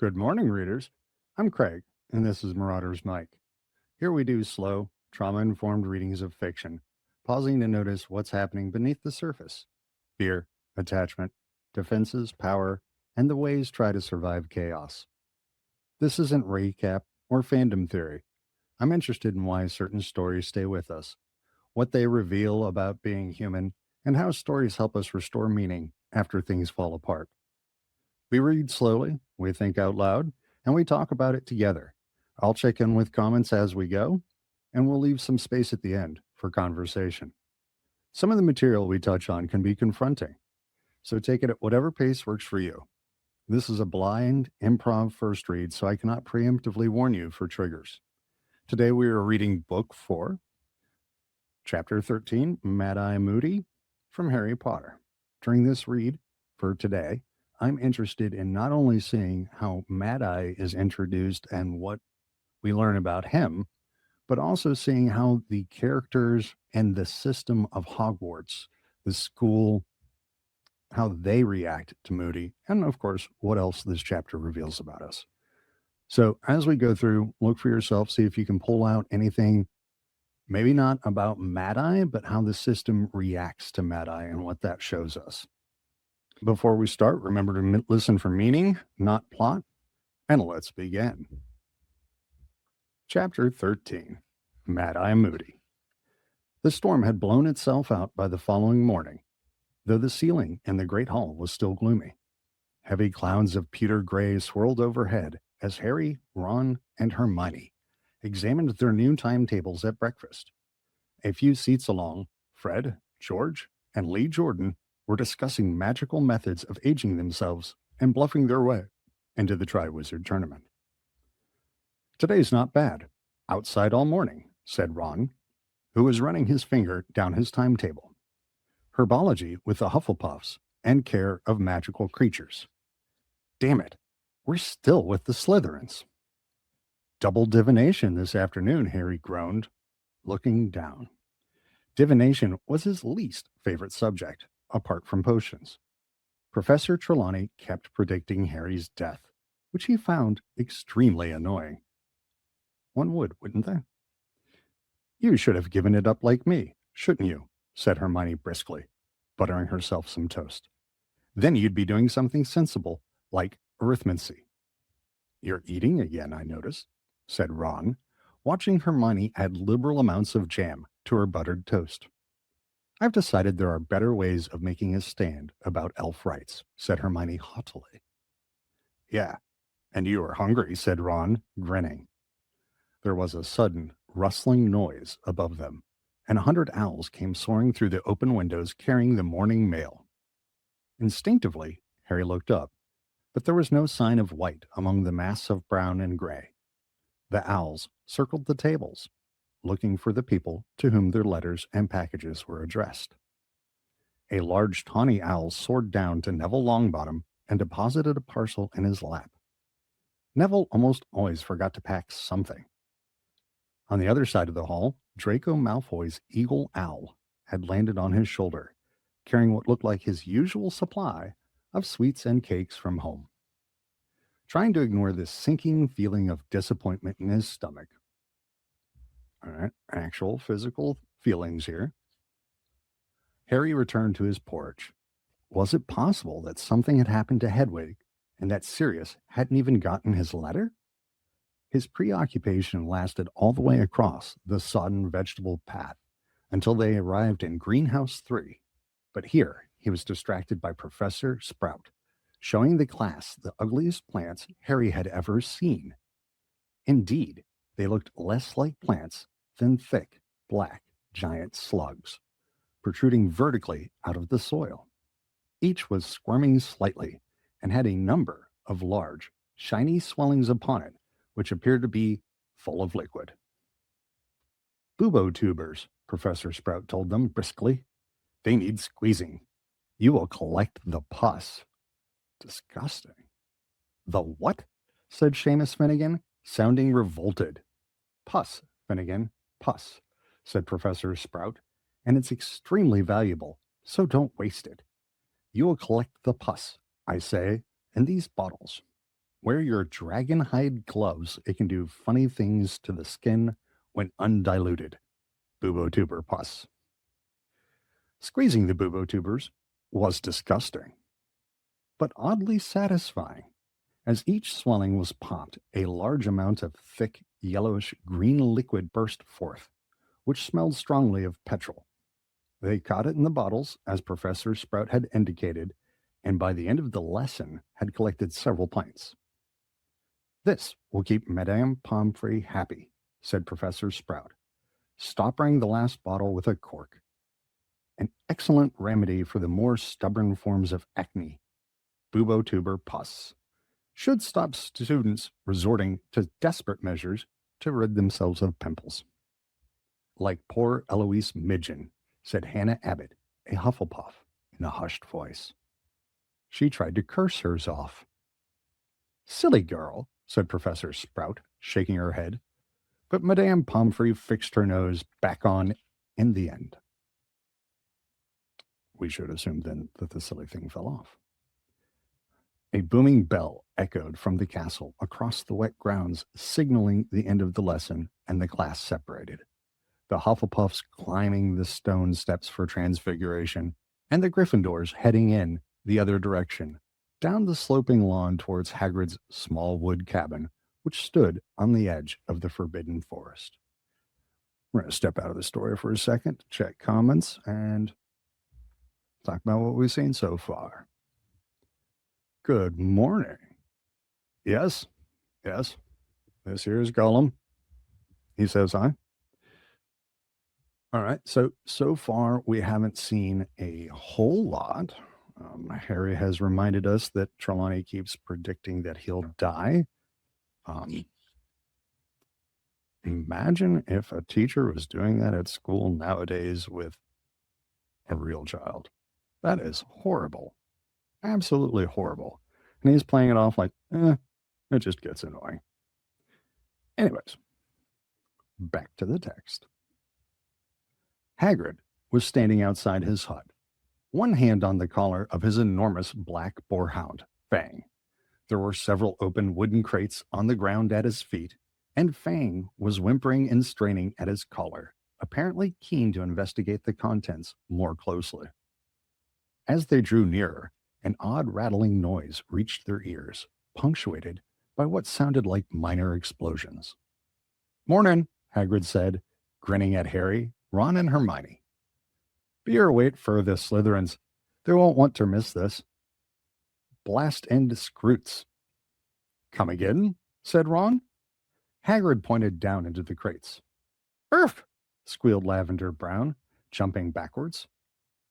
Good morning, readers. I'm Craig, and this is Marauder's Mike. Here we do slow, trauma informed readings of fiction, pausing to notice what's happening beneath the surface: fear, attachment, defenses, power, and the ways try to survive chaos. This isn't recap or fandom theory. I'm interested in why certain stories stay with us, what they reveal about being human, and how stories help us restore meaning after things fall apart. We read slowly, we think out loud, and we talk about it together. I'll check in with comments as we go, and we'll leave some space at the end for conversation. Some of the material we touch on can be confronting, so take it at whatever pace works for you. This is a blind, improv first read, so I cannot preemptively warn you for triggers. Today we are reading Book 4, Chapter 13, Mad Eye Moody, from Harry Potter. During this read for today, I'm interested in not only seeing how Mad Eye is introduced and what we learn about him, but also seeing how the characters and the system of Hogwarts, the school, how they react to Moody, and of course, what else this chapter reveals about us. So as we go through, look for yourself, see if you can pull out anything, maybe not about Mad Eye, but how the system reacts to Mad Eye and what that shows us. Before we start, remember to listen for meaning, not plot, and let's begin. Chapter 13, Mad Eye Moody. The storm had blown itself out by the following morning, though the ceiling in the great hall was still gloomy. Heavy clouds of pewter gray swirled overhead as Harry, Ron, and Hermione examined their new timetables at breakfast. A few seats along, Fred, George, and Lee Jordan were discussing magical methods of aging themselves and bluffing their way into the Triwizard Tournament. "Today's not bad. Outside all morning," said Ron, who was running his finger down his timetable. "Herbology with the Hufflepuffs and care of magical creatures. Damn it, we're still with the Slytherins." "Double divination this afternoon," Harry groaned, looking down. Divination was his least favorite subject, apart from potions. Professor Trelawney kept predicting Harry's death, which he found extremely annoying. One would, wouldn't they? "You should have given it up like me, shouldn't you?" said Hermione briskly, buttering herself some toast. "Then you'd be doing something sensible, like arithmancy." "You're eating again, I notice," said Ron, watching Hermione add liberal amounts of jam to her buttered toast. "I've decided there are better ways of making a stand about elf rights," said Hermione haughtily. "Yeah, and you are hungry," said Ron, grinning. There was a sudden rustling noise above them, and 100 owls came soaring through the open windows carrying the morning mail. Instinctively, Harry looked up, but there was no sign of white among the mass of brown and gray. The owls circled the tables, looking for the people to whom their letters and packages were addressed. A large tawny owl soared down to Neville Longbottom and deposited a parcel in his lap. Neville almost always forgot to pack something. On the other side of the hall, Draco Malfoy's eagle owl had landed on his shoulder, carrying what looked like his usual supply of sweets and cakes from home. Trying to ignore this sinking feeling of disappointment in his stomach. All right, actual physical feelings here. Harry returned to his porch. Was it possible that something had happened to Hedwig and that Sirius hadn't even gotten his letter? His preoccupation lasted all the way across the sodden vegetable path until they arrived in Greenhouse 3. But here he was distracted by Professor Sprout, showing the class the ugliest plants Harry had ever seen. Indeed, they looked less like plants than thick, black, giant slugs, protruding vertically out of the soil. Each was squirming slightly and had a number of large, shiny swellings upon it, which appeared to be full of liquid. "Bubo tubers," Professor Sprout told them briskly. "They need squeezing. You will collect the pus." Disgusting. "The what?" said Seamus Finnegan, sounding revolted. "Pus, Finnegan, pus," said Professor Sprout, "and it's extremely valuable, so don't waste it. You will collect the pus, I say, in these bottles." Wear your dragon hide gloves. It can do funny things to the skin when undiluted. Bubotuber pus. Squeezing the bubotubers was disgusting, but oddly satisfying. As each swelling was popped, a large amount of thick, yellowish green liquid burst forth, which smelled strongly of petrol. They caught it in the bottles, as Professor Sprout had indicated, and by the end of the lesson had collected several pints. This will keep Madame Pomfrey happy, said Professor Sprout, stopping the last bottle with a cork. An excellent remedy for the more stubborn forms of acne, bubotuber pus. Should stop students resorting to desperate measures to rid themselves of pimples. Like poor Eloise Midgen, said Hannah Abbott, a Hufflepuff, in a hushed voice. She tried to curse hers off. Silly girl, said Professor Sprout, shaking her head, but Madame Pomfrey fixed her nose back on in the end. We should assume then that the silly thing fell off. A booming bell echoed from the castle across the wet grounds, signaling the end of the lesson, and the class separated. The Hufflepuffs climbing the stone steps for transfiguration, and the Gryffindors heading in the other direction, down the sloping lawn towards Hagrid's small wood cabin, which stood on the edge of the Forbidden Forest. We're going to step out of the story for a second, check comments, and talk about what we've seen so far. Good morning. Yes. This here is Gollum. He says hi. All right. So far, we haven't seen a whole lot. Harry has reminded us that Trelawney keeps predicting that he'll die. Imagine if a teacher was doing that at school nowadays with a real child. That is horrible. Absolutely horrible. And he's playing it off like, it just gets annoying. Anyways, back to the text. Hagrid was standing outside his hut, one hand on the collar of his enormous black boarhound, Fang. There were several open wooden crates on the ground at his feet, and Fang was whimpering and straining at his collar, apparently keen to investigate the contents more closely. As they drew nearer, an odd rattling noise reached their ears, punctuated by what sounded like minor explosions. Mornin', Hagrid said, grinning at Harry, Ron, and Hermione. Be your wait for the Slytherins. They won't want to miss this. Blast end Scroots. Come again, said Ron. Hagrid pointed down into the crates. Urf, squealed Lavender Brown, jumping backwards.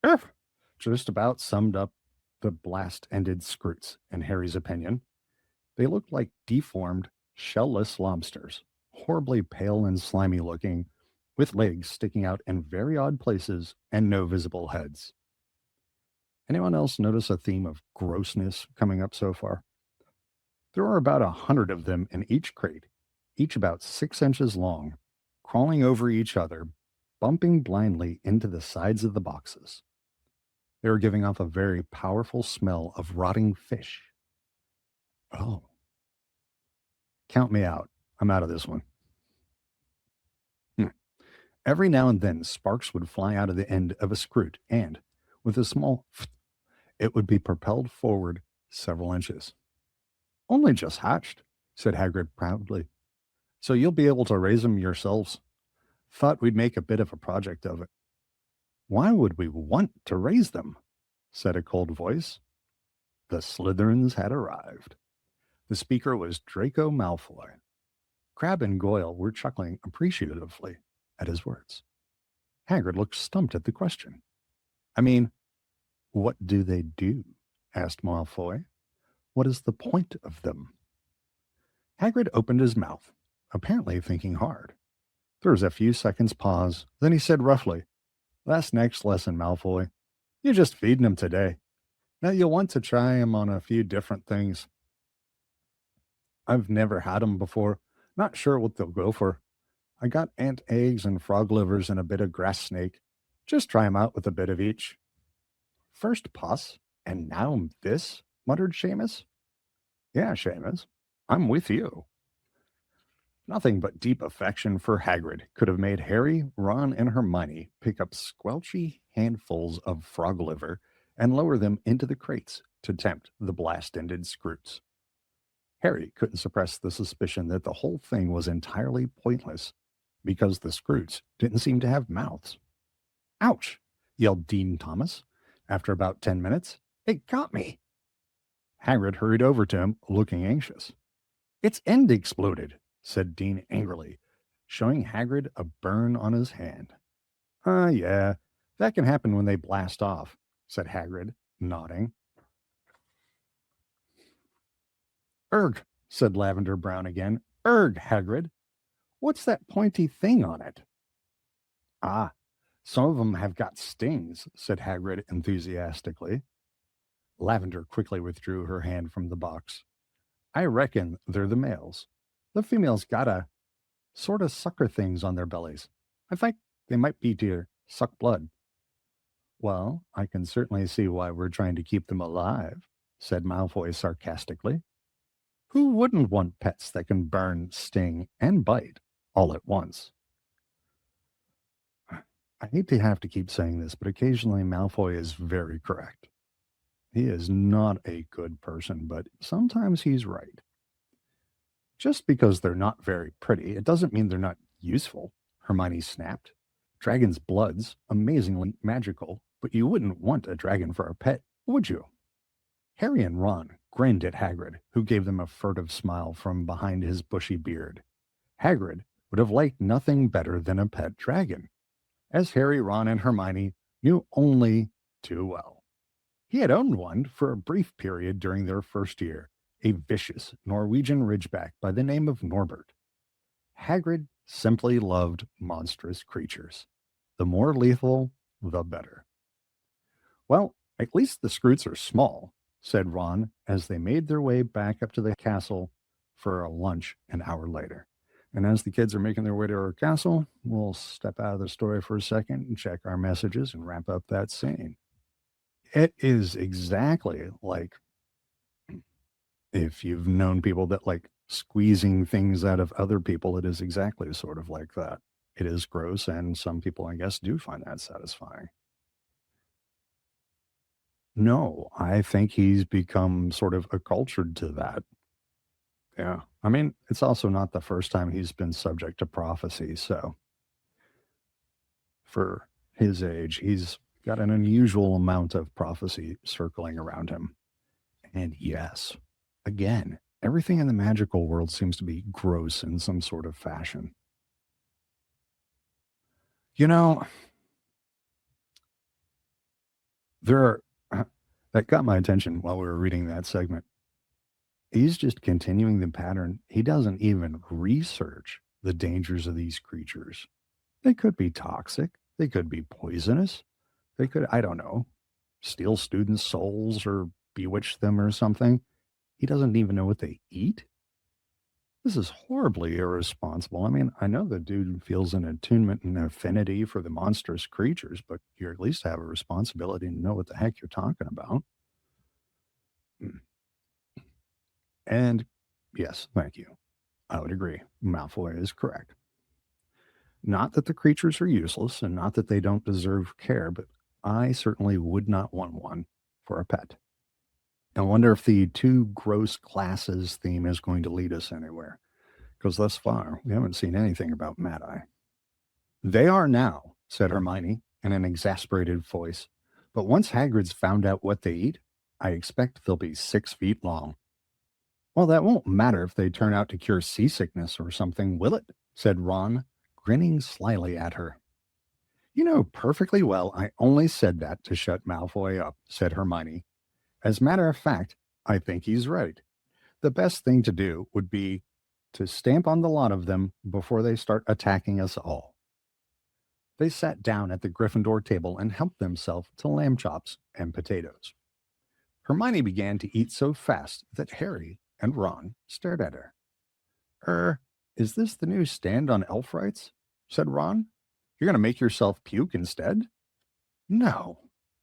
Urf, just about summed up the blast-ended Scroots, in Harry's opinion. They looked like deformed, shell-less lobsters, horribly pale and slimy looking, with legs sticking out in very odd places and no visible heads. Anyone else notice a theme of grossness coming up so far? There are about 100 of them in each crate, each about 6 inches long, crawling over each other, bumping blindly into the sides of the boxes. They were giving off a very powerful smell of rotting fish. Oh. Count me out. I'm out of this one. Every now and then, sparks would fly out of the end of a scroot, and, with a small it would be propelled forward several inches. Only just hatched, said Hagrid proudly. So you'll be able to raise them yourselves. Thought we'd make a bit of a project of it. Why would we want to raise them? Said a cold voice. The Slytherins had arrived. The speaker was Draco Malfoy. Crabbe and Goyle were chuckling appreciatively at his words. Hagrid looked stumped at the question. I mean, what do they do? Asked Malfoy. What is the point of them? Hagrid opened his mouth, apparently thinking hard. There was a few seconds' pause, then he said roughly, That's next lesson, Malfoy. You're just feeding them today. Now you'll want to try them on a few different things. I've never had them before. Not sure what they'll go for. I got ant eggs and frog livers and a bit of grass snake. Just try them out with a bit of each. First pus, and now this, muttered Seamus. Yeah, Seamus, I'm with you. Nothing but deep affection for Hagrid could have made Harry, Ron, and Hermione pick up squelchy handfuls of frog liver and lower them into the crates to tempt the blast-ended Scroots. Harry couldn't suppress the suspicion that the whole thing was entirely pointless because the Scroots didn't seem to have mouths. Ouch! Yelled Dean Thomas. After about 10 minutes, it got me. Hagrid hurried over to him, looking anxious. Its end exploded, said Dean angrily, showing Hagrid a burn on his hand. Yeah, that can happen when they blast off, said Hagrid, nodding. Erg, said Lavender Brown again. Erg, Hagrid. What's that pointy thing on it? Ah, some of them have got stings, said Hagrid enthusiastically. Lavender quickly withdrew her hand from the box. I reckon they're the males. The females gotta sort of sucker things on their bellies. I think they might be to suck blood. Well, I can certainly see why we're trying to keep them alive, said Malfoy sarcastically. Who wouldn't want pets that can burn, sting, and bite all at once? I hate to have to keep saying this, but occasionally Malfoy is very correct. He is not a good person, but sometimes he's right. Just because they're not very pretty, it doesn't mean they're not useful, Hermione snapped. Dragon's blood's amazingly magical, but you wouldn't want a dragon for a pet, would you? Harry and Ron grinned at Hagrid, who gave them a furtive smile from behind his bushy beard. Hagrid would have liked nothing better than a pet dragon, as Harry, Ron, and Hermione knew only too well. He had owned one for a brief period during their first year, a vicious Norwegian ridgeback by the name of Norbert. Hagrid simply loved monstrous creatures. The more lethal, the better. Well, at least the Scroots are small, said Ron as they made their way back up to the castle for a lunch an hour later. And as the kids are making their way to our castle, we'll step out of the story for a second and check our messages and wrap up that scene. It is exactly like, if you've known people that like squeezing things out of other people, it is exactly sort of like that. It is gross, and some people, I guess, do find that satisfying. No, I think he's become sort of acculturated to that. Yeah. I mean, it's also not the first time he's been subject to prophecy. So for his age, he's got an unusual amount of prophecy circling around him. And yes, again, everything in the magical world seems to be gross in some sort of fashion. You know, there are, that got my attention while we were reading that segment. He's just continuing the pattern. He doesn't even research the dangers of these creatures. They could be toxic. They could be poisonous. They could, I don't know, steal students' souls or bewitch them or something. He doesn't even know what they eat. This is horribly irresponsible. I mean, I know the dude feels an attunement and affinity for the monstrous creatures, but you at least have a responsibility to know what the heck you're talking about. And yes, thank you. I would agree. Malfoy is correct. Not that the creatures are useless and not that they don't deserve care, but I certainly would not want one for a pet. I wonder if the two gross classes theme is going to lead us anywhere, because thus far we haven't seen anything about Mad-Eye. They are now, said Hermione in an exasperated voice, but once Hagrid's found out what they eat, I expect they'll be 6 feet long. Well, that won't matter if they turn out to cure seasickness or something, will it? Said Ron, grinning slyly at her. You know perfectly well I only said that to shut Malfoy up, said Hermione. As a matter of fact, I think he's right. The best thing to do would be to stamp on the lot of them before they start attacking us all. They sat down at the Gryffindor table and helped themselves to lamb chops and potatoes. Hermione began to eat so fast that Harry and Ron stared at her. Is this the new stand on elf rights? Said Ron. You're going to make yourself puke instead? No,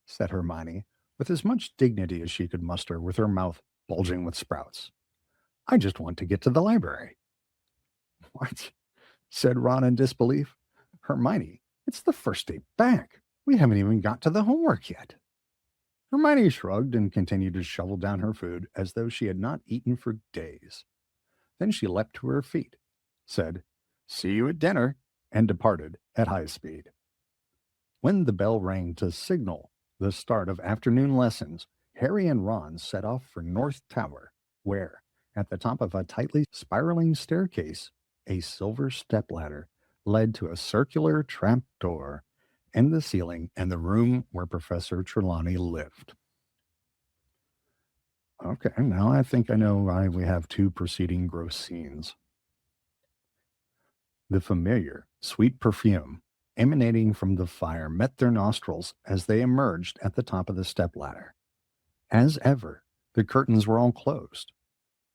said Hermione, with as much dignity as she could muster, with her mouth bulging with sprouts. I just want to get to the library. What? Said Ron in disbelief. Hermione, it's the first day back. We haven't even got to the homework yet. Hermione shrugged and continued to shovel down her food as though she had not eaten for days. Then she leapt to her feet, said, "See you at dinner," and departed at high speed. When the bell rang to signal the start of afternoon lessons, Harry and Ron set off for North Tower, where, at the top of a tightly spiraling staircase, a silver stepladder led to a circular trap door in the ceiling and the room where Professor Trelawney lived. Okay, now I think I know why we have two preceding gross scenes. The familiar, sweet perfume emanating from the fire met their nostrils as they emerged at the top of the stepladder. As ever, the curtains were all closed.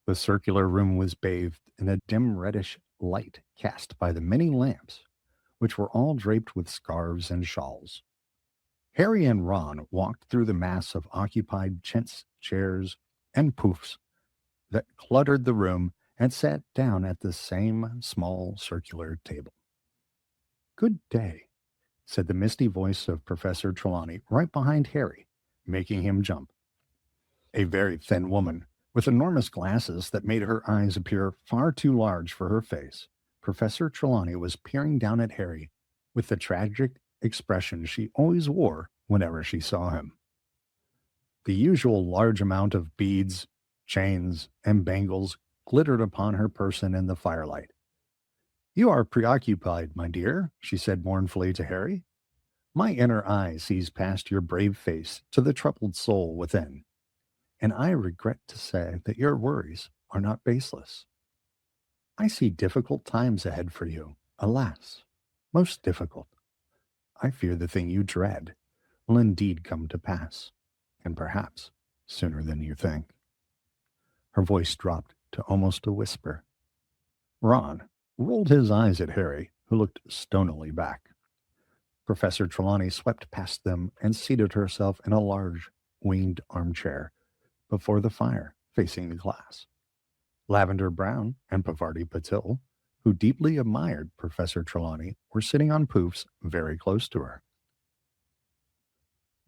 The circular room was bathed in a dim reddish light cast by the many lamps, which were all draped with scarves and shawls. Harry and Ron walked through the mass of occupied chintz chairs and poufs that cluttered the room and sat down at the same small circular table. "Good day," said the misty voice of Professor Trelawney right behind Harry, making him jump. A very thin woman, with enormous glasses that made her eyes appear far too large for her face, Professor Trelawney was peering down at Harry with the tragic expression she always wore whenever she saw him. The usual large amount of beads, chains, and bangles glittered upon her person in the firelight. "You are preoccupied, my dear," she said mournfully to Harry. "My inner eye sees past your brave face to the troubled soul within, and I regret to say that your worries are not baseless. I see difficult times ahead for you, alas, most difficult. I fear the thing you dread will indeed come to pass, and perhaps sooner than you think." Her voice dropped to almost a whisper. Ron rolled his eyes at Harry, who looked stonily back. Professor Trelawney swept past them and seated herself in a large, winged armchair before the fire, facing the class. Lavender Brown and Pavarti Patil, who deeply admired Professor Trelawney, were sitting on poufs very close to her.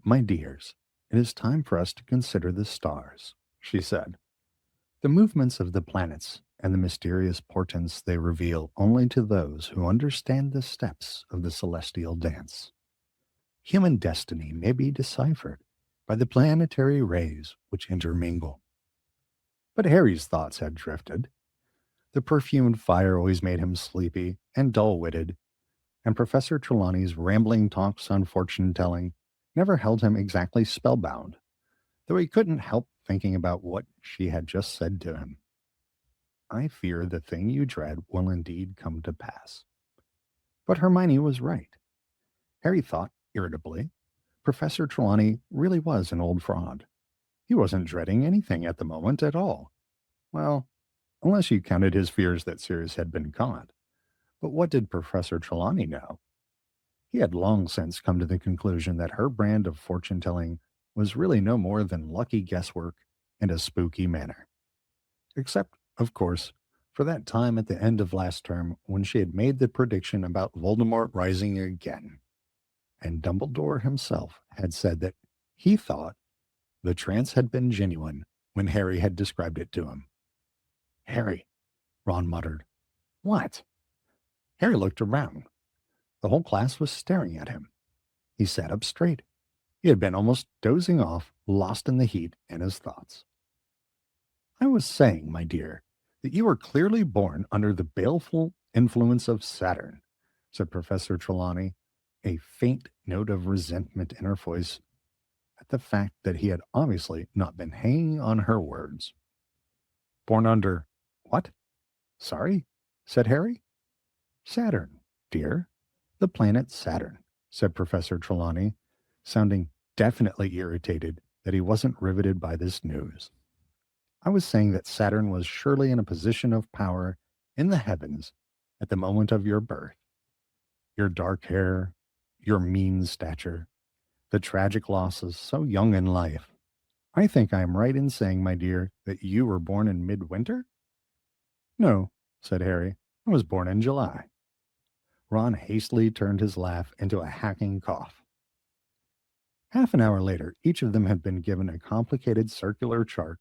"My dears, it is time for us to consider the stars," she said. "The movements of the planets and the mysterious portents they reveal only to those who understand the steps of the celestial dance. Human destiny may be deciphered by the planetary rays which intermingle." But Harry's thoughts had drifted. The perfumed fire always made him sleepy and dull-witted, and Professor Trelawney's rambling talks on fortune-telling never held him exactly spellbound, though he couldn't help thinking about what she had just said to him. "I fear the thing you dread will indeed come to pass." But Hermione was right. Harry thought, irritably, Professor Trelawney really was an old fraud. He wasn't dreading anything at the moment at all. Well, unless you counted his fears that Sirius had been caught. But what did Professor Trelawney know? He had long since come to the conclusion that her brand of fortune-telling was really no more than lucky guesswork and a spooky manner. Except, of course, for that time at the end of last term when she had made the prediction about Voldemort rising again. And Dumbledore himself had said that he thought the trance had been genuine when Harry had described it to him. "Harry," Ron muttered. "What?" Harry looked around. The whole class was staring at him. He sat up straight. He had been almost dozing off, lost in the heat and his thoughts. "I was saying, my dear, that you were clearly born under the baleful influence of Saturn," said Professor Trelawney, a faint note of resentment in her voice at the fact that he had obviously not been hanging on her words. "Born under what? Sorry?" said Harry. "Saturn, dear. The planet Saturn," said Professor Trelawney, sounding definitely irritated that he wasn't riveted by this news. "I was saying that Saturn was surely in a position of power in the heavens at the moment of your birth. Your dark hair, your mean stature, the tragic losses so young in life. I think I am right in saying, my dear, that you were born in midwinter?" No, said Harry. I was born in July. Ron hastily turned his laugh into a hacking cough. Half an hour later, each of them had been given a complicated circular chart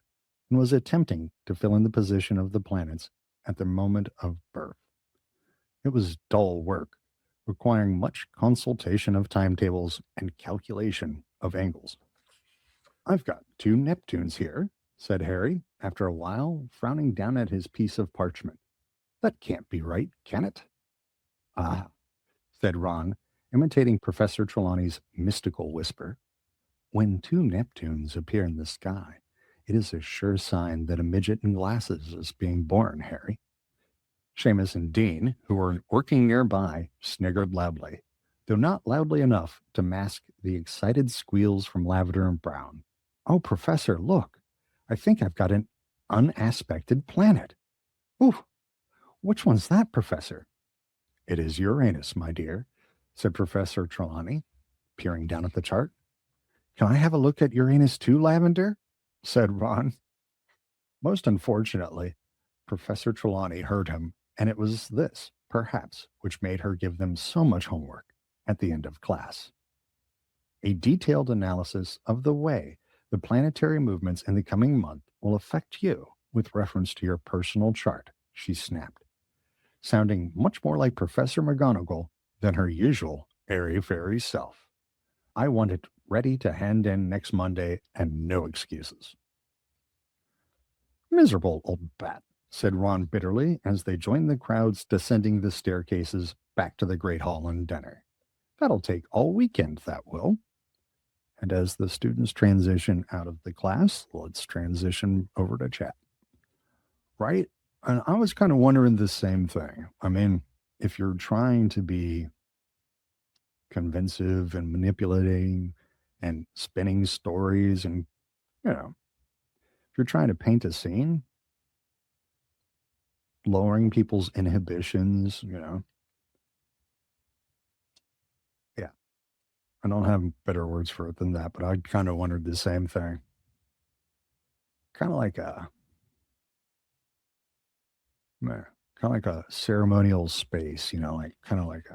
and was attempting to fill in the position of the planets at the moment of birth. It was dull work, requiring much consultation of timetables and calculation of angles. I've got 2 Neptunes here, said Harry, after a while, frowning down at his piece of parchment. That can't be right, can it? Ah, said Ron, imitating Professor Trelawney's mystical whisper. When 2 Neptunes appear in the sky, it is a sure sign that a midget in glasses is being born, Harry. Seamus and Dean, who were working nearby, sniggered loudly, though not loudly enough to mask the excited squeals from Lavender and Brown. Oh, Professor, look! I think I've got an unaspected planet. Ooh, which one's that, Professor? It is Uranus, my dear, said Professor Trelawney, peering down at the chart. Can I have a look at Uranus too, Lavender? Said Ron. Most unfortunately, Professor Trelawney heard him, and it was this, perhaps, which made her give them so much homework at the end of class. A detailed analysis of the way the planetary movements in the coming month will affect you with reference to your personal chart, she snapped, sounding much more like Professor McGonagall than her usual airy-fairy self. I want it ready to hand in next Monday and no excuses. Miserable old bat, said Ron bitterly as they joined the crowds descending the staircases back to the Great Hall and dinner. That'll take all weekend, that will. And as the students transition out of the class, let's transition over to chat. Right? And I was kind of wondering the same thing. I mean, if you're trying to be convincing and manipulating and spinning stories and, if you're trying to paint a scene, lowering people's inhibitions, yeah. I don't have better words for it than that, but I kind of wondered the same thing. Kind of like a ceremonial space, like kind of like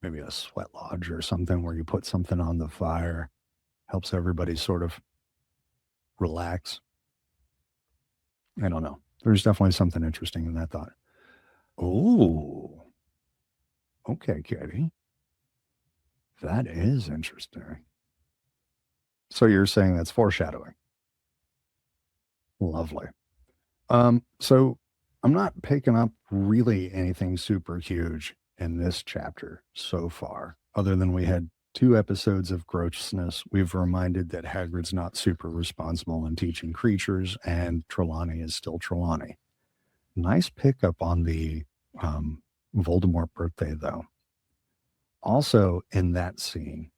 maybe a sweat lodge or something where you put something on the fire, helps everybody sort of relax. I don't know. There's definitely something interesting in that thought. Oh, okay, Katie. That is interesting. So you're saying that's foreshadowing. Lovely. So I'm not picking up really anything super huge in this chapter so far, other than we had 2 episodes of grossness. We've reminded that Hagrid's not super responsible in teaching creatures, and Trelawney is still Trelawney. Nice pickup on the Voldemort birthday, though. Also, in that scene,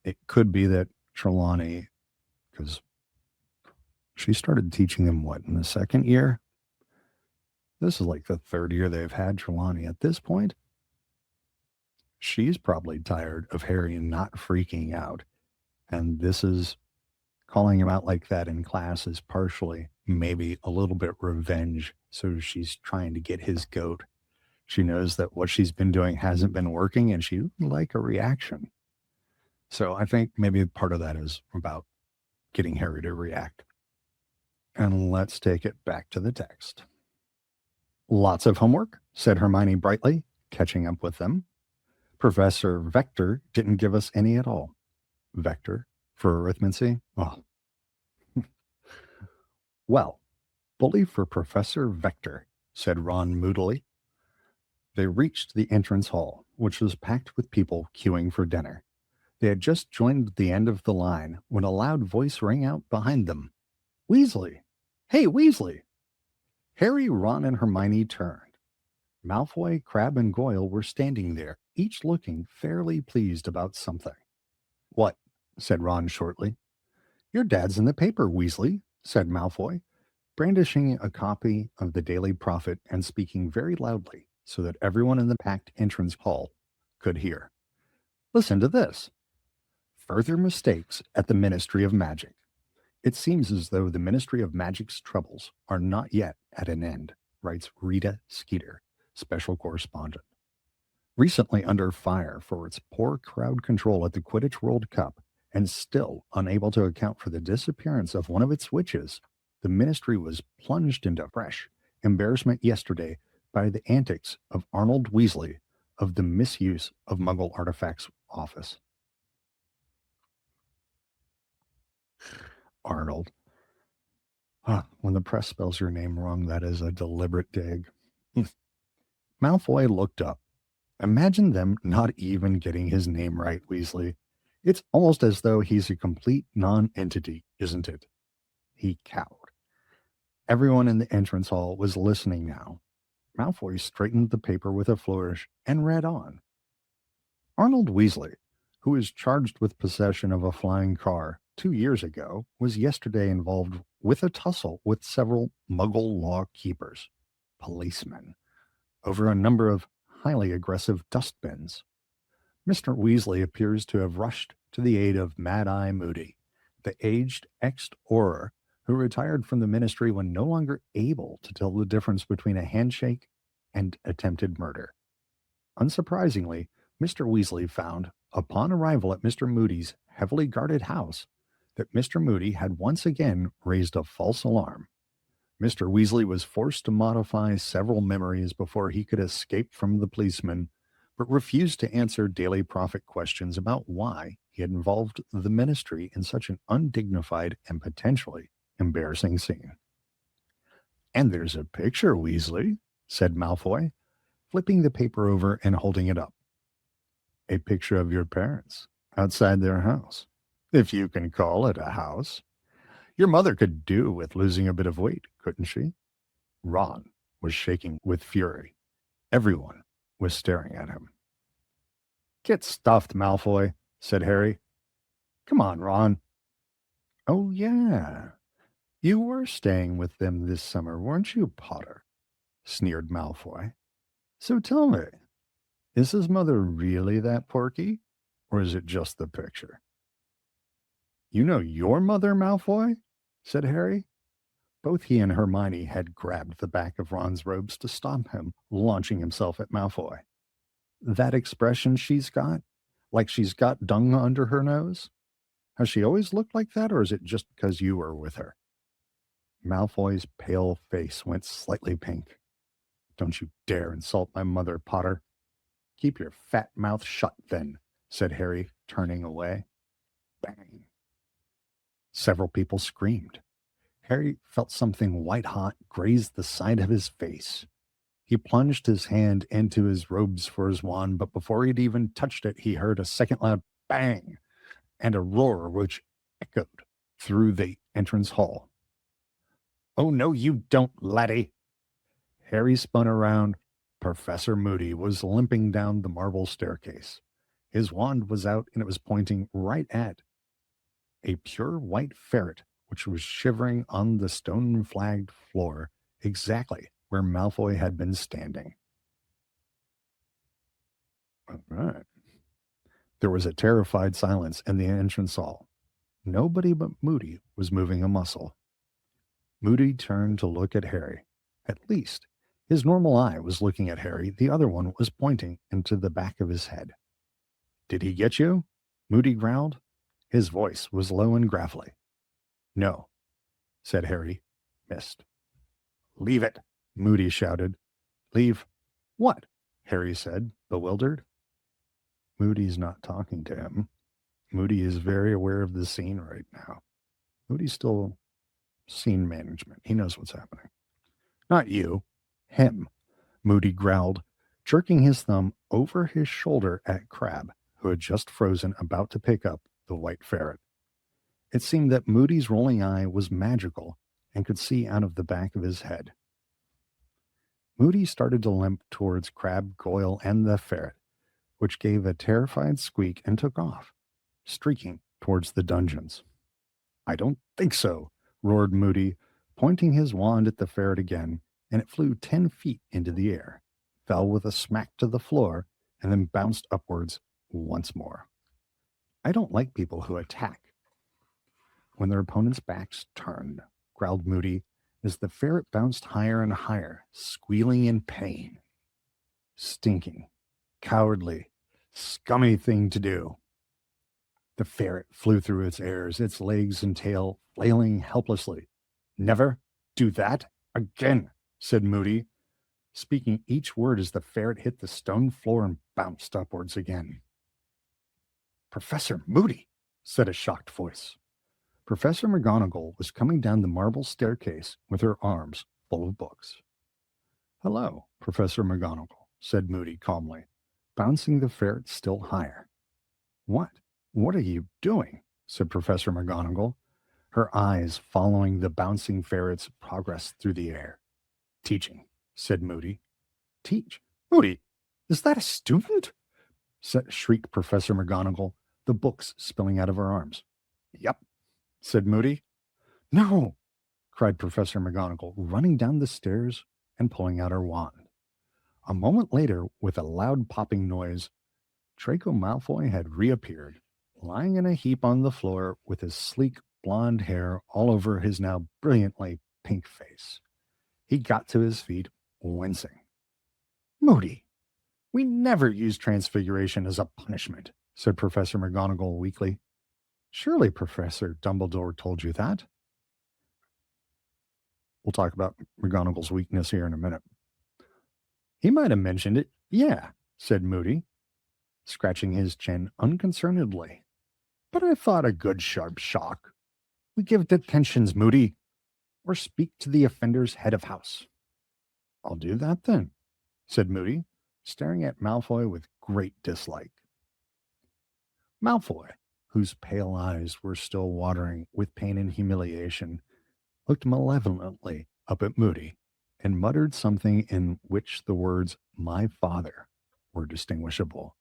it could be that Trelawney, because she started teaching them, in the 2nd year? This is like the 3rd year they've had Trelawney at this point. She's probably tired of Harry not freaking out. And this is calling him out like that in class is partially maybe a little bit revenge. So she's trying to get his goat. She knows that what she's been doing hasn't been working and she would like a reaction. So I think maybe part of that is about getting Harry to react. And let's take it back to the text. Lots of homework, said Hermione brightly, catching up with them. Professor Vector didn't give us any at all. Vector for arithmancy? Oh. Well, bully for Professor Vector, said Ron moodily. They reached the entrance hall, which was packed with people queuing for dinner. They had just joined the end of the line when a loud voice rang out behind them. Weasley! Hey, Weasley! Harry, Ron, and Hermione turned. Malfoy, Crabbe, and Goyle were standing there, each looking fairly pleased about something. What? Said Ron shortly. Your dad's in the paper, Weasley, said Malfoy, brandishing a copy of the Daily Prophet and speaking very loudly so that everyone in the packed entrance hall could hear. Listen to this. Further mistakes at the Ministry of Magic. It seems as though the Ministry of Magic's troubles are not yet at an end. writes Rita Skeeter, special correspondent. Recently under fire for its poor crowd control at the Quidditch World Cup and still unable to account for the disappearance of one of its witches, the ministry was plunged into fresh embarrassment yesterday by the antics of Arnold Weasley of the Misuse of Muggle Artifacts office. Arnold. When the press spells your name wrong, that is a deliberate dig. Malfoy looked up. Imagine them not even getting his name right, Weasley. It's almost as though he's a complete non-entity, isn't it? He cowed. Everyone in the entrance hall was listening now. Malfoy straightened the paper with a flourish and read on. Arnold Weasley, who is charged with possession of a flying car 2 years ago, was yesterday involved with a tussle with several Muggle law keepers, policemen, over a number of highly aggressive dustbins. Mr. Weasley appears to have rushed to the aid of Mad-Eye Moody, the aged ex-Auror who retired from the ministry when no longer able to tell the difference between a handshake and attempted murder. Unsurprisingly, Mr. Weasley found, upon arrival at Mr. Moody's heavily guarded house, that Mr. Moody had once again raised a false alarm. Mr. Weasley was forced to modify several memories before he could escape from the policeman, but refused to answer Daily Prophet questions about why he had involved the ministry in such an undignified and potentially embarrassing scene. "And there's a picture, Weasley," said Malfoy, flipping the paper over and holding it up. "A picture of your parents outside their house, if you can call it a house. Your mother could do with losing a bit of weight, couldn't she?" Ron was shaking with fury. Everyone was staring at him. "Get stuffed, Malfoy," said Harry. "Come on, Ron." "Oh, yeah. You were staying with them this summer, weren't you, Potter?" sneered Malfoy. "So tell me, is his mother really that porky, or is it just the picture?" "You know your mother, Malfoy?" said Harry. Both he and Hermione had grabbed the back of Ron's robes to stop him launching himself at Malfoy. "That expression she's got, like she's got dung under her nose? Has she always looked like that, or is it just because you were with her?" Malfoy's pale face went slightly pink. "Don't you dare insult my mother, Potter." "Keep your fat mouth shut, then," said Harry, turning away. Bang. Several people screamed. Harry felt something white-hot graze the side of his face. He plunged his hand into his robes for his wand, but before he'd even touched it, he heard a second loud bang and a roar which echoed through the entrance hall. "Oh, no, you don't, laddie." Harry spun around. Professor Moody was limping down the marble staircase. His wand was out, and it was pointing right at a pure white ferret, which was shivering on the stone-flagged floor, exactly where Malfoy had been standing. All right. There was a terrified silence in the entrance hall. Nobody but Moody was moving a muscle. Moody turned to look at Harry. At least, his normal eye was looking at Harry. The other one was pointing into the back of his head. "Did he get you?" Moody growled. His voice was low and gravelly. "No," said Harry. "Missed." "Leave it," Moody shouted. "Leave what?" Harry said, bewildered. Moody's not talking to him. Moody is very aware of the scene right now. Moody's still scene management. He knows what's happening. "Not you. Him," Moody growled, jerking his thumb over his shoulder at Crabbe, who had just frozen, about to pick up the white ferret. It seemed that Moody's rolling eye was magical and could see out of the back of his head. Moody started to limp towards Crabbe, Goyle, and the ferret, which gave a terrified squeak and took off, streaking towards the dungeons. "I don't think so," roared Moody, pointing his wand at the ferret again, and it flew 10 feet into the air, fell with a smack to the floor, and then bounced upwards once more. "I don't like people who attack when their opponent's back's turned," growled Moody, as the ferret bounced higher and higher, squealing in pain. Stinking, cowardly, scummy thing to do. The ferret flew through its airs, its legs and tail flailing helplessly. Never do that again, said Moody, speaking each word as the ferret hit the stone floor and bounced upwards again. Professor Moody, said a shocked voice. Professor McGonagall was coming down the marble staircase with her arms full of books. Hello, Professor McGonagall, said Moody calmly, bouncing the ferret still higher. What? What are you doing? Said Professor McGonagall, her eyes following the bouncing ferret's progress through the air. Teaching, said Moody. Teach? Moody, is that a student? Shrieked Professor McGonagall, the books spilling out of her arms. Yep, said Moody. No, cried Professor McGonagall, running down the stairs and pulling out her wand. A moment later, with a loud popping noise, Draco Malfoy had reappeared, lying in a heap on the floor with his sleek blonde hair all over his now brilliantly pink face. He got to his feet, wincing. Moody, we never use transfiguration as a punishment, said Professor McGonagall weakly. Surely Professor Dumbledore told you that. We'll talk about McGonagall's weakness here in a minute. He might have mentioned it, yeah, said Moody, scratching his chin unconcernedly. But I thought a good sharp shock. We give detentions, Moody, or speak to the offender's head of house. I'll do that then, said Moody, staring at Malfoy with great dislike. Malfoy, whose pale eyes were still watering with pain and humiliation, looked malevolently up at Moody and muttered something in which the words, my father, were distinguishable.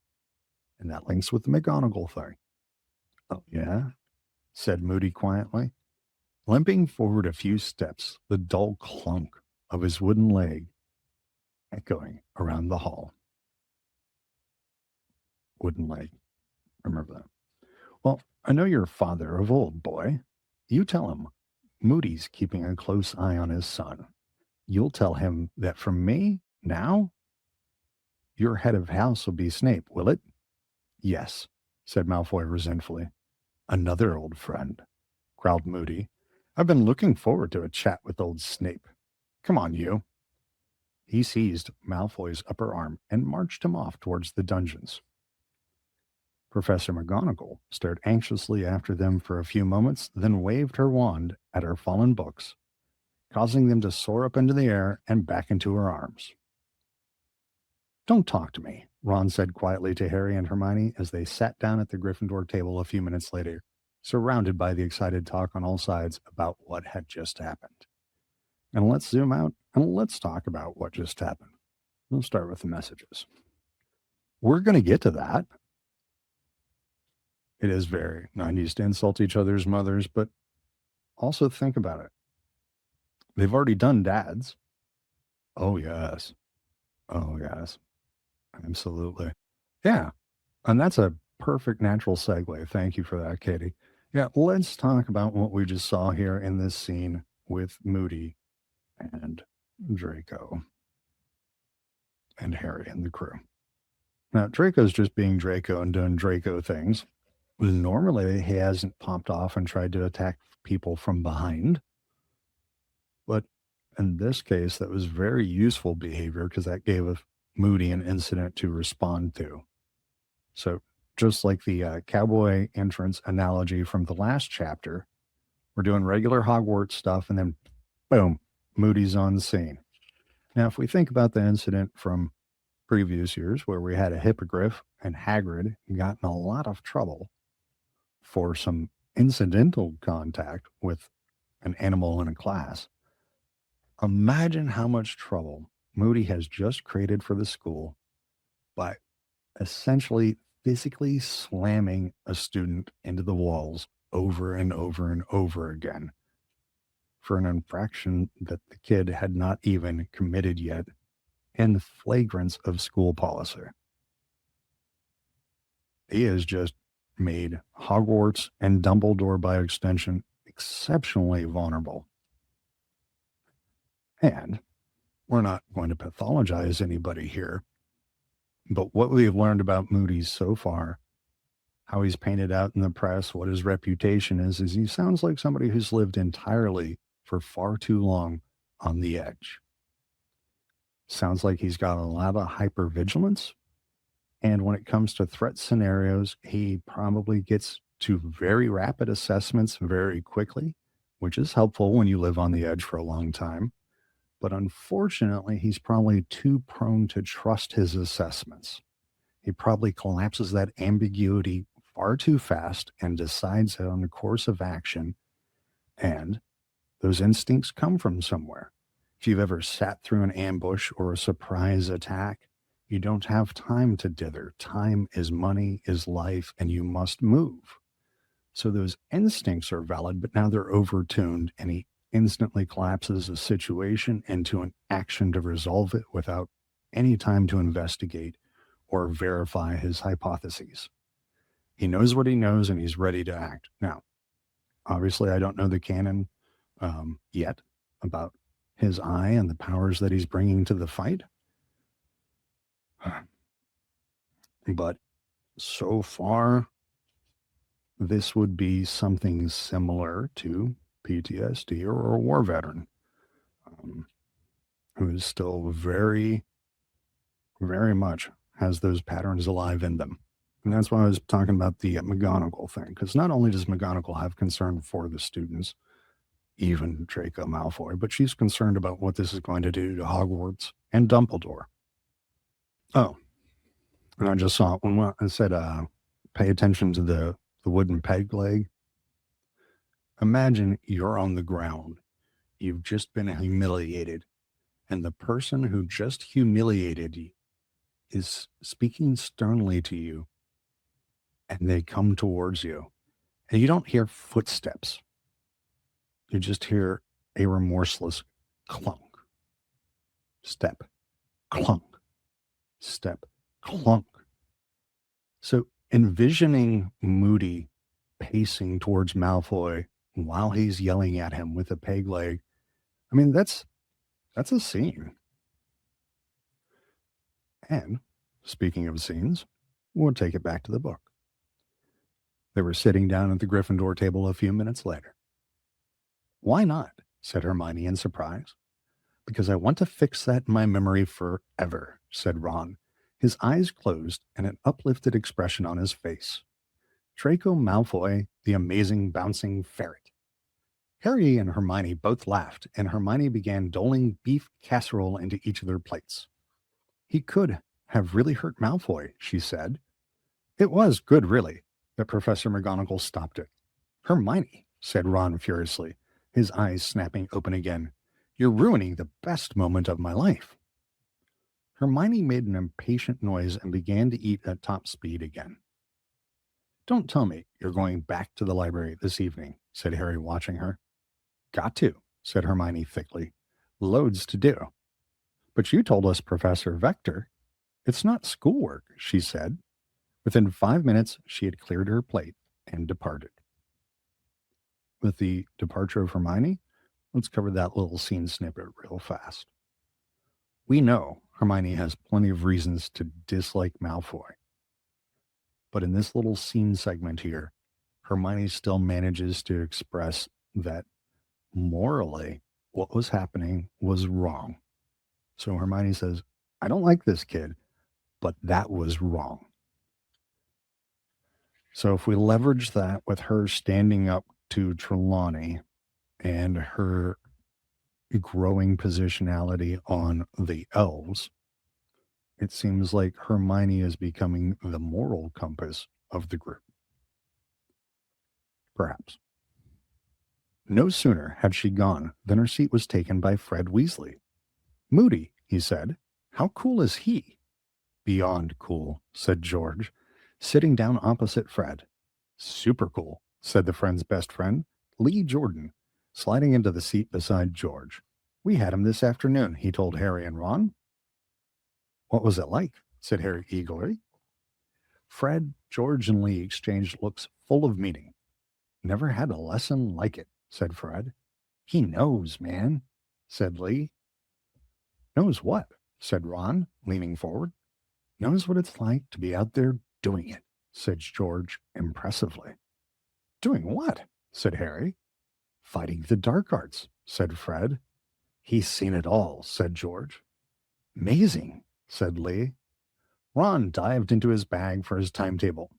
And that links with the McGonagall thing. Oh, yeah? Said Moody quietly. Limping forward a few steps, the dull clunk of his wooden leg echoing around the hall. Wooden leg. Remember that. Well, I know you're a father of old, boy. You tell him Moody's keeping a close eye on his son. You'll tell him that from me, now, your head of house will be Snape, will it? Yes, said Malfoy resentfully. Another old friend, growled Moody. I've been looking forward to a chat with old Snape. Come on, you. He seized Malfoy's upper arm and marched him off towards the dungeons. Professor McGonagall stared anxiously after them for a few moments, then waved her wand at her fallen books, causing them to soar up into the air and back into her arms. Don't talk to me, Ron said quietly to Harry and Hermione as they sat down at the Gryffindor table a few minutes later, surrounded by the excited talk on all sides about what had just happened. And let's zoom out and let's talk about what just happened. We'll start with the messages. We're going to get to that. It is very 90s to insult each other's mothers, but also think about it. They've already done dads. Oh, yes. Oh, yes. Absolutely. Yeah. And that's a perfect natural segue. Thank you for that, Katie. Yeah, let's talk about what we just saw here in this scene with Moody and Draco and Harry and the crew. Now, Draco's just being Draco and doing Draco things. Normally, he hasn't popped off and tried to attack people from behind. But in this case, that was very useful behavior because that gave Moody an incident to respond to. So just like the cowboy entrance analogy from the last chapter, we're doing regular Hogwarts stuff and then boom, Moody's on the scene. Now, if we think about the incident from previous years where we had a hippogriff and Hagrid got in a lot of trouble for some incidental contact with an animal in a class, imagine how much trouble Moody has just created for the school by essentially physically slamming a student into the walls over and over and over again for an infraction that the kid had not even committed yet in flagrance of school policy. He has just made Hogwarts and Dumbledore by extension exceptionally vulnerable. And we're not going to pathologize anybody here, but what we've learned about Moody so far, how he's painted out in the press, what his reputation is he sounds like somebody who's lived entirely for far too long on the edge. Sounds like he's got a lot of hypervigilance. And when it comes to threat scenarios, he probably gets to very rapid assessments very quickly, which is helpful when you live on the edge for a long time. But unfortunately, he's probably too prone to trust his assessments. He probably collapses that ambiguity far too fast and decides on a course of action. And those instincts come from somewhere. If you've ever sat through an ambush or a surprise attack, you don't have time to dither. Time is money, is life, and you must move. So those instincts are valid, but now they're overtuned, and he instantly collapses a situation into an action to resolve it without any time to investigate or verify his hypotheses. He knows what he knows, and he's ready to act. Now, obviously, I don't know the canon yet about his eye and the powers that he's bringing to the fight. But so far, this would be something similar to PTSD or a war veteran who is still very, very much has those patterns alive in them. And that's why I was talking about the McGonagall thing, because not only does McGonagall have concern for the students, even Draco Malfoy, but she's concerned about what this is going to do to Hogwarts and Dumbledore. Oh, and I just saw when I said, pay attention to the wooden peg leg. Imagine you're on the ground. You've just been humiliated. And the person who just humiliated you is speaking sternly to you. And they come towards you. And you don't hear footsteps. You just hear a remorseless clunk. Step. Clunk. Step. Clunk. So envisioning Moody pacing towards Malfoy while he's yelling at him with a peg leg, I mean, that's a scene. And speaking of scenes, we'll take it back to the book. They were sitting down at the Gryffindor table a few minutes later. Why not? Said Hermione in surprise. Because I want to fix that in my memory forever, said Ron, his eyes closed and an uplifted expression on his face. Draco Malfoy, the amazing bouncing ferret. Harry and Hermione both laughed, and Hermione began doling beef casserole into each of their plates. He could have really hurt Malfoy, she said. It was good, really, but Professor McGonagall stopped it. Hermione, said Ron furiously, his eyes snapping open again. You're ruining the best moment of my life. Hermione made an impatient noise and began to eat at top speed again. Don't tell me you're going back to the library this evening, said Harry, watching her. Got to, said Hermione thickly. Loads to do. But you told us, Professor Vector. It's not schoolwork, she said. Within 5 minutes, she had cleared her plate and departed. With the departure of Hermione, let's cover that little scene snippet real fast. We know Hermione has plenty of reasons to dislike Malfoy. But in this little scene segment here, Hermione still manages to express that morally what was happening was wrong. So Hermione says, I don't like this kid, but that was wrong. So if we leverage that with her standing up to Trelawney and her growing positionality on the elves, it seems like Hermione is becoming the moral compass of the group. Perhaps. No sooner had she gone than her seat was taken by Fred Weasley. Moody, he said. How cool is he? Beyond cool, said George, sitting down opposite Fred. Super cool, said the friend's best friend, Lee Jordan, sliding into the seat beside George. We had him this afternoon, he told Harry and Ron. What was it like? Said Harry eagerly. Fred, George, and Lee exchanged looks full of meaning. Never had a lesson like it, said Fred. He knows, man, said Lee. Knows what? Said Ron, leaning forward. Knows what it's like to be out there doing it, said George impressively. Doing what? Said Harry. Fighting the dark arts, said Fred. He's seen it all, said George. Amazing, said Lee. Ron dived into his bag for his timetable.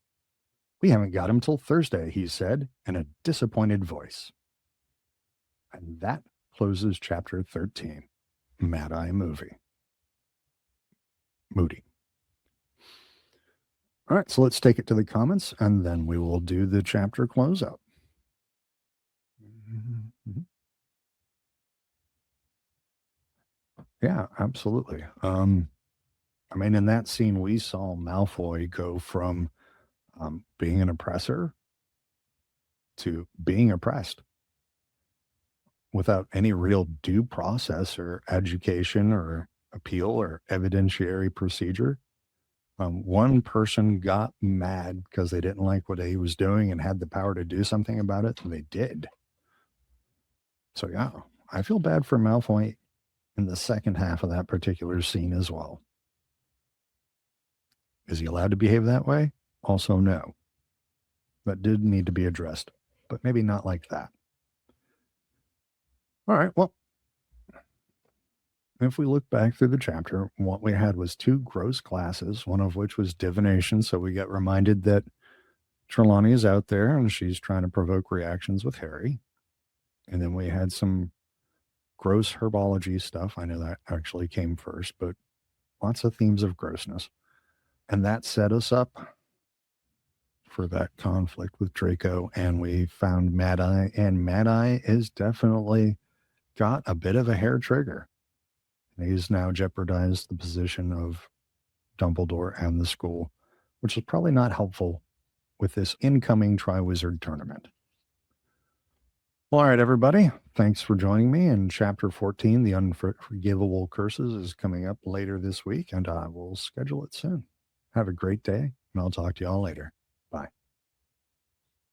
We haven't got him till Thursday, he said in a disappointed voice. And that closes chapter 13, Mad Eye Movie. Moody. All right, so let's take it to the comments, and then we will do the chapter closeout. Yeah, absolutely. I mean, in that scene, we saw Malfoy go from being an oppressor to being oppressed without any real due process or education or appeal or evidentiary procedure. One person got mad because they didn't like what he was doing and had the power to do something about it, and they did. So, yeah, I feel bad for Malfoy in the second half of that particular scene as well. Is he allowed to behave that way? Also, no. That did need to be addressed, but maybe not like that. All right, well, if we look back through the chapter, what we had was two gross classes, one of which was divination. So we get reminded that Trelawney is out there and she's trying to provoke reactions with Harry. And then we had some gross herbology stuff. I know that actually came first, but lots of themes of grossness. And that set us up for that conflict with Draco. And we found Mad Eye, and Mad Eye is definitely got a bit of a hair trigger. He's now jeopardized the position of Dumbledore and the school, which is probably not helpful with this incoming Triwizard tournament. All right, everybody. Thanks for joining me. In Chapter 14, The Unforgivable Curses is coming up later this week, and I will schedule it soon. Have a great day, and I'll talk to you all later.